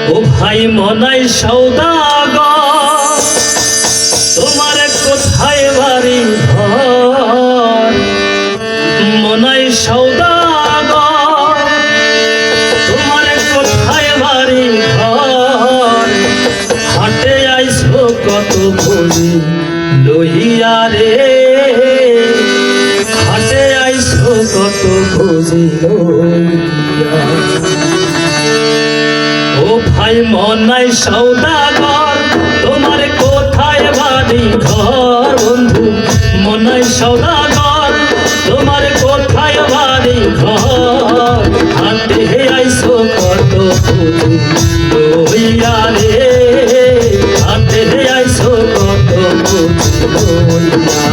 ও ভাই মনাই সওদাগর তোমার কোথায় বাড়ি ঘর মনাই সওদাগর তোমার কোথায় বাড়ি ঘর হাটে আইছো কত ভরি লইয়া রে হাটে আইছো কত ভরি লইয়া ও ভাই মনাই সওদাগর তোমার কোথায় বাড়ি ঘর বন্ধু মনাই সওদাগর তোমার কোথায় বাড়ি ঘর হাটে আইছো কত ভরি লইয়া রে হাটে আইছো কত ভরি লইয়া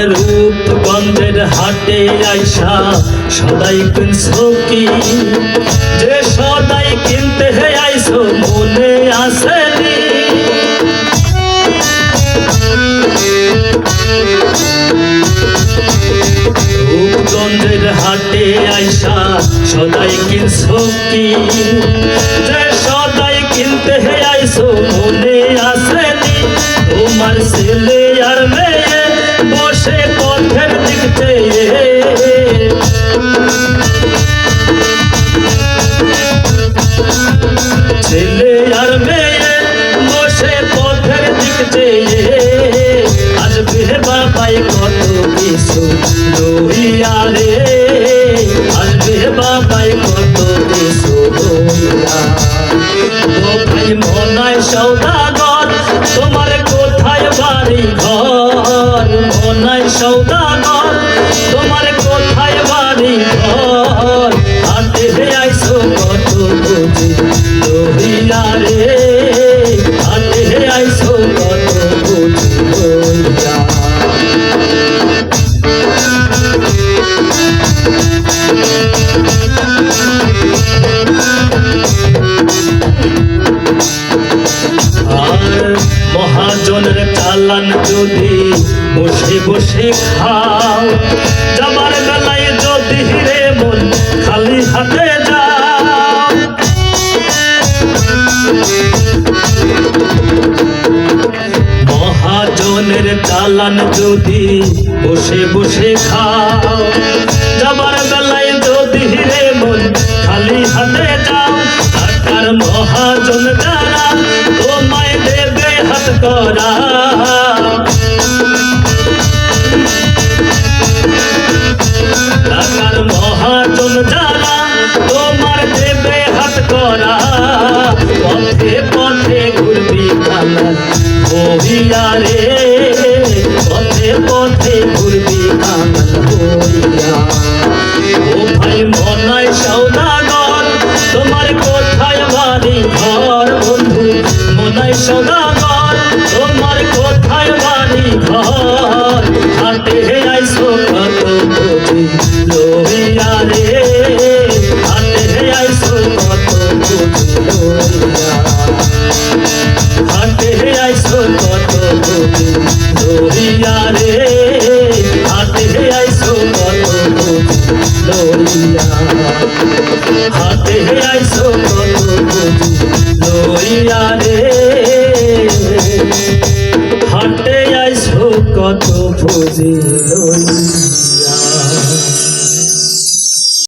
রূপগঞ্জের হাটে আইসা সদাই কিনছো কি যে সদাই কিনতে আইসো মনে আসেনি রূপগঞ্জের হাটে আইসা সদাই কিনছো কি যে সদাই কিনতে আইসো মনে আসেনি তোমার ছেলে আর মেয়ে বসে পথের দিক চেয়ে ছেলে আর মেয়ে বসে পথের দিক চেয়ে আসবে বাবাই কত কিছু লইয়া রে আসবে বাবাই কত কিছু লইয়া ও ভাই মনাই সওদাগর তোমার কোথায় বাড়ি ঘর মনাই সওদাগর তোমার কোথায় বাড়ি ঘর হাটে আইসো কত বুঝি লইয়া রে হাটে আইসো কত বুঝি লইয়া মহাজনের চালান যদি বসে বসে খাও যাবার বেলায় যদি রে মন খালি হাতে যাও মহাজনের চালান যদি বসে বসে খাও যাবার বেলায় যদি রে মন খালি হাতে যাও টাকার মহাজন যারা তোমায় দেবে হাত করা টাকার মহাজন যারা তোমার দেবে হাত করা পথে পথে ঘুরবি কানাল হইয়া রে পথে পথে ঘুরবি কানাল হইয়া ও ভাই মনাই সওদাগর তোমার কোথায় বাড়ি ঘর বন্ধু মনাই সওদাগর তোমার কোথায় বাড়ি ঘর হাটে আইসো কত বুঝি লইয়া রে হাটে আইসো কত বুঝি লইয়া হাটে আইসো কত বুঝি লইয়া রে হাটে আইসো কত বুঝি লইয়া হাটে আইসো কত বুঝি লইয়া রে হাটে আইসো কত বুঝি লইয়া।